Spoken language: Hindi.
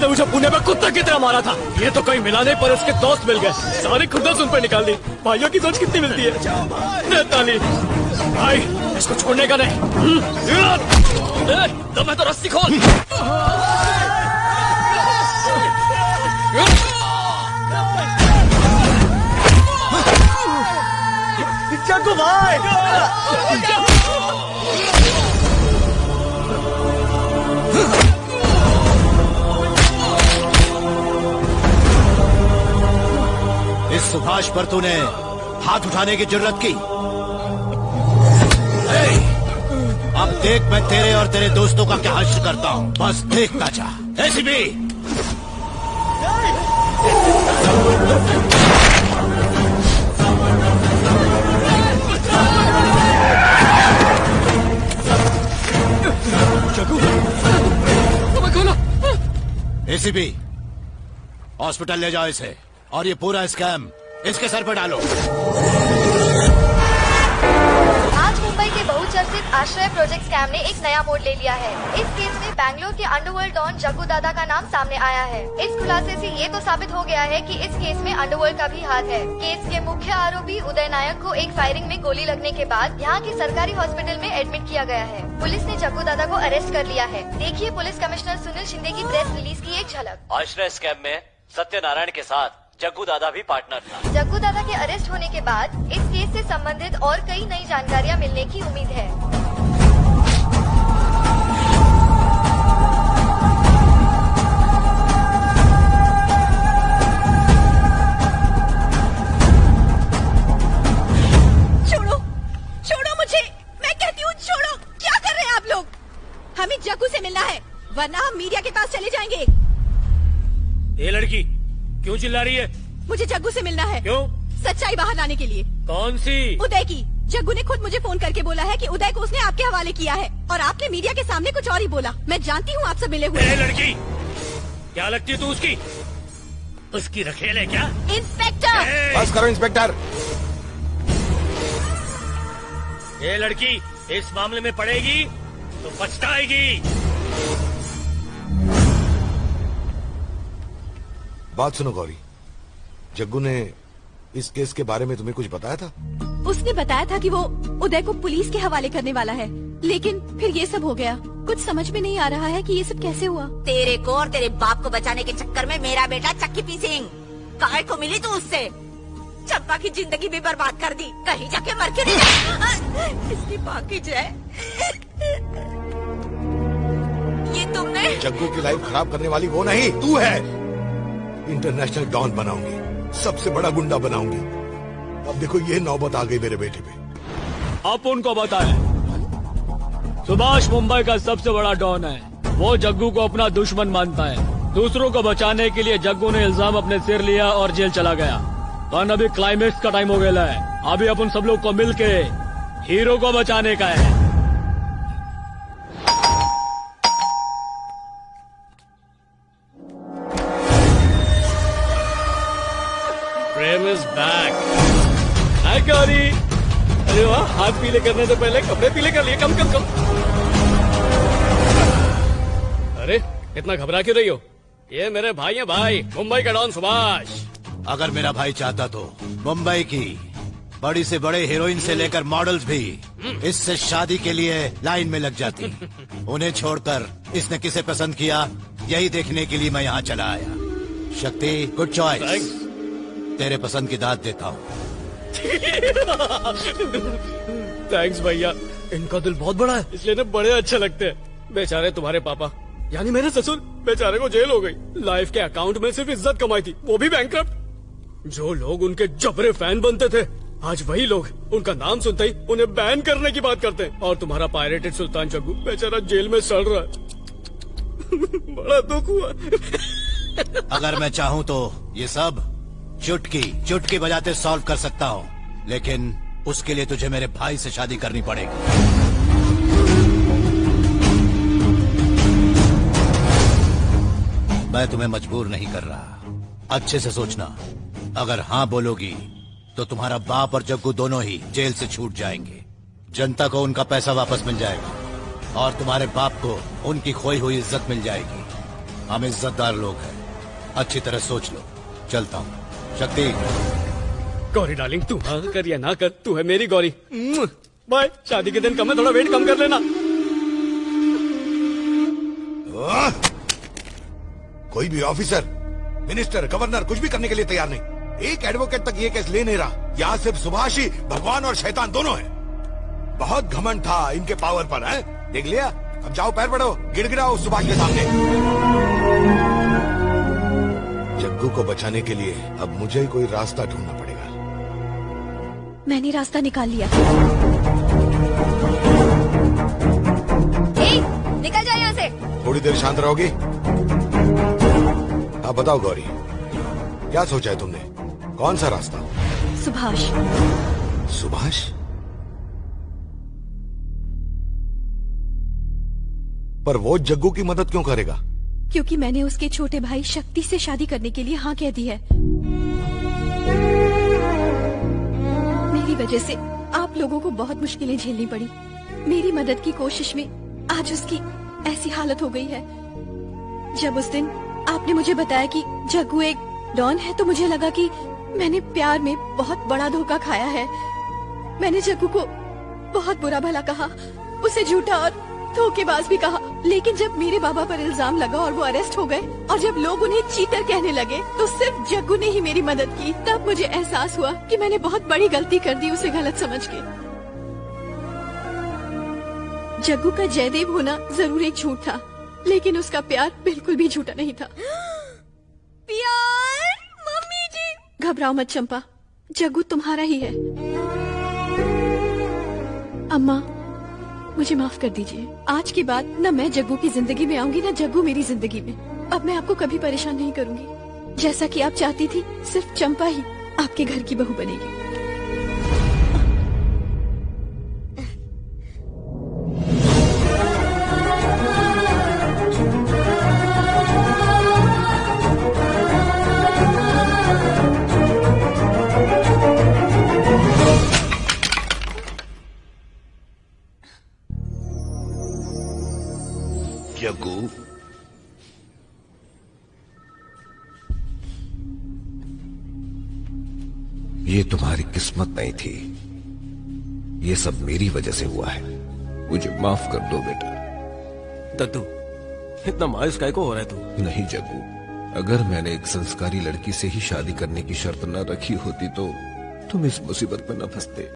मुझे पुणे में कुत्ता की तरह मारा था। ये तो कहीं मिला नहीं, पर उसके दोस्त मिल गए, सारी खुदस उन पर निकाल दी। भाइयों की सोच कितनी मिलती है। ताली भाई, इसको छोड़ने का नहीं। तो मैं तो रस्सी खोल। जग्गू भाई, इस सुभाष पर तूने हाथ उठाने की जरूरत की। अब देख मैं तेरे और तेरे दोस्तों का क्या हश्र करता हूँ, बस देखता जा। एसीपी एसीपी हॉस्पिटल ले जाओ इसे, और ये पूरा स्कैम इसके सर पर डालो। आज मुंबई के बहुचर्चित आश्रय प्रोजेक्ट स्कैम ने एक नया मोड़ ले लिया है। इस केस में बैंगलोर के अंडरवर्ल्ड डॉन जग्गू दादा का नाम सामने आया है। इस खुलासे से ये तो साबित हो गया है कि इस केस में अंडरवर्ल्ड का भी हाथ है। केस के मुख्य आरोपी उदय नायक को एक फायरिंग में गोली लगने के बाद यहाँ के सरकारी हॉस्पिटल में एडमिट किया गया है। पुलिस ने जग्गू दादा को अरेस्ट कर लिया है। देखिए पुलिस कमिश्नर सुनील शिंदे की प्रेस रिलीज की एक झलक। आश्रय स्कैम में सत्यनारायण के साथ जग्गू दादा भी पार्टनर था। जग्गू दादा के अरेस्ट होने के बाद इस केस से संबंधित और कई नई जानकारियां मिलने की उम्मीद है। छोड़ो, छोड़ो मुझे, मैं कहती हूँ छोड़ो। क्या कर रहे हैं आप लोग? हमें जग्गू से मिलना है, वरना हम मीडिया के पास चले जाएंगे। ये लड़की क्यों चिल्ला रही है? मुझे जग्गू से मिलना है। क्यों? सच्चाई बाहर लाने के लिए। कौन सी? उदय की। जग्गू ने खुद मुझे फोन करके बोला है कि उदय को उसने आपके हवाले किया है, और आपने मीडिया के सामने कुछ और ही बोला। मैं जानती हूँ आप सब मिले हुए। लड़की क्या लगती है तू उसकी? उसकी रखेल है क्या? इंस्पेक्टर बस करो इंस्पेक्टर। ये लड़की इस मामले में पड़ेगी तो पछताएगी। बात सुनो गौरी, जग्गू ने इस केस के बारे में तुम्हें कुछ बताया था? उसने बताया था कि वो उदय को पुलिस के हवाले करने वाला है, लेकिन फिर ये सब हो गया। कुछ समझ में नहीं आ रहा है कि ये सब कैसे हुआ। तेरे को और तेरे बाप को बचाने के चक्कर में मेरा बेटा चक्की पीसिंग काय को मिली तू उससे। चंपा की जिंदगी भी बर्बाद कर दी, कहीं जाके मर के नहीं। इसकी बाकी जय। ये तुमने जग्गू की लाइफ खराब करने वाली वो नहीं, तू है। इंटरनेशनल डॉन बनाऊंगी, सबसे बड़ा गुंडा बनाऊंगी। अब देखो ये नौबत आ गई मेरे बेटे पे। आप उनको बताएं, सुभाष मुंबई का सबसे बड़ा डॉन है। वो जग्गू को अपना दुश्मन मानता है। दूसरों को बचाने के लिए जग्गू ने इल्जाम अपने सिर लिया और जेल चला गया। पर अभी क्लाइमेक्स का टाइम हो गया है। अभी अपन सब लोग को मिलके हीरो को बचाने का है। प्रेम इज बैक। हाय गौरी। अरे वाह, हाथ पीले करने से पहले कपड़े पीले कर लिए। कम कम कम। अरे इतना घबरा क्यों रही हो? ये मेरे भाई हैं, भाई मुंबई का डॉन सुभाष। अगर मेरा भाई चाहता तो मुंबई की बड़ी से बड़े हीरोइन से लेकर मॉडल्स भी इससे शादी के लिए लाइन में लग जाती। उन्हें छोड़कर इसने किसे पसंद किया, यही देखने के लिए मैं यहाँ चला आया। शक्ति, गुड चॉइस। तेरे पसंद की दाद देता हूँ। थैंक्स भैया, इनका दिल बहुत बड़ा है, इसलिए ना बड़े अच्छे लगते हैं। बेचारे तुम्हारे पापा यानी मेरे ससुर, बेचारे को जेल हो गई। लाइफ के अकाउंट में सिर्फ इज्जत कमाई थी, वो भी बैंकरप्ट। जो लोग उनके जबरे फैन बनते थे, आज वही लोग उनका नाम सुनते ही उन्हें बैन करने की बात करते हैं। और तुम्हारा पायरेटेड सुल्तान जग्गू बेचारा जेल में सड़ रहा है। बड़ा दुख हुआ। अगर मैं चाहूँ तो ये सब चुटकी चुटकी बजाते सॉल्व कर सकता हूँ, लेकिन उसके लिए तुझे मेरे भाई से शादी करनी पड़ेगी। मैं तुम्हें मजबूर नहीं कर रहा, अच्छे से सोचना। अगर हाँ बोलोगी तो तुम्हारा बाप और जग्गू दोनों ही जेल से छूट जाएंगे। जनता को उनका पैसा वापस मिल जाएगा और तुम्हारे बाप को उनकी खोई हुई इज्जत मिल जाएगी। हम इज्जतदार लोग हैं, अच्छी तरह सोच लो। चलता हूँ। शक्ति, गौरी डार्लिंग, तू हाँ कर या ना कर, तू है मेरी गौरी। बाय। शादी के दिन कम है, थोड़ा वेट कम कर लेना। आह! कोई भी ऑफिसर, मिनिस्टर, गवर्नर कुछ भी करने के लिए तैयार नहीं। एक एडवोकेट तक ये केस ले नहीं रहा। यहाँ सिर्फ सुभाष ही भगवान और शैतान दोनों हैं। बहुत घमंड था इनके पावर पर, है? देख लिया। अब जाओ, पैर बढ़ो, गिड़गिड़ाओ सुभाष के सामने। जग्गू को बचाने के लिए अब मुझे ही कोई रास्ता ढूंढना पड़ेगा। मैंने रास्ता निकाल लिया। निकल जाए यहाँ से। थोड़ी देर शांत रहोगी? अब बताओ गौरी, क्या सोचा है तुमने? कौन सा रास्ता? सुभाष। सुभाष? पर वो जग्गू की मदद क्यों करेगा? क्योंकि मैंने उसके छोटे भाई शक्ति से शादी करने के लिए हाँ कह दी है। मेरी वजह से आप लोगों को बहुत मुश्किलें झेलनी पड़ी। मेरी मदद की कोशिश में आज उसकी ऐसी हालत हो गई है। जब उस दिन आपने मुझे बताया कि जग्गू एक डॉन है, तो मुझे लगा कि मैंने प्यार में बहुत बड़ा धोखा खाया है। मैंने जग्गू को बहुत बुरा भला कहा, उसे झूठा और धोखेबाज भी कहा। लेकिन जब मेरे बाबा पर इल्जाम लगा और वो अरेस्ट हो गए, और जब लोग उन्हें चीटर कहने लगे, तो सिर्फ जग्गू ने ही मेरी मदद की। तब मुझे एहसास हुआ कि मैंने बहुत बड़ी गलती कर दी उसे गलत समझ के। जग्गू का जयदेव होना जरूर एक झूठ था, लेकिन उसका प्यार बिल्कुल भी झूठा नहीं था। प्यार? मम्मी जी। घबराओ मत चंपा, जग्गू तुम्हारा ही है। अम्मा, मुझे माफ कर दीजिए। आज के बाद न मैं जग्गू की जिंदगी में आऊंगी, न जग्गू मेरी जिंदगी में। अब मैं आपको कभी परेशान नहीं करूंगी। जैसा कि आप चाहती थी, सिर्फ चंपा ही आपके घर की बहू बनेगी। जग्गू, ये तुम्हारी किस्मत नहीं थी। ये सब मेरी वजह से हुआ है। मुझे माफ कर दो बेटा। दद्दू, इतना मायूस काहे को हो रहा है तू? नहीं जग्गू, अगर मैंने एक संस्कारी लड़की से ही शादी करने की शर्त न रखी होती तो तुम इस मुसीबत में न फंसते।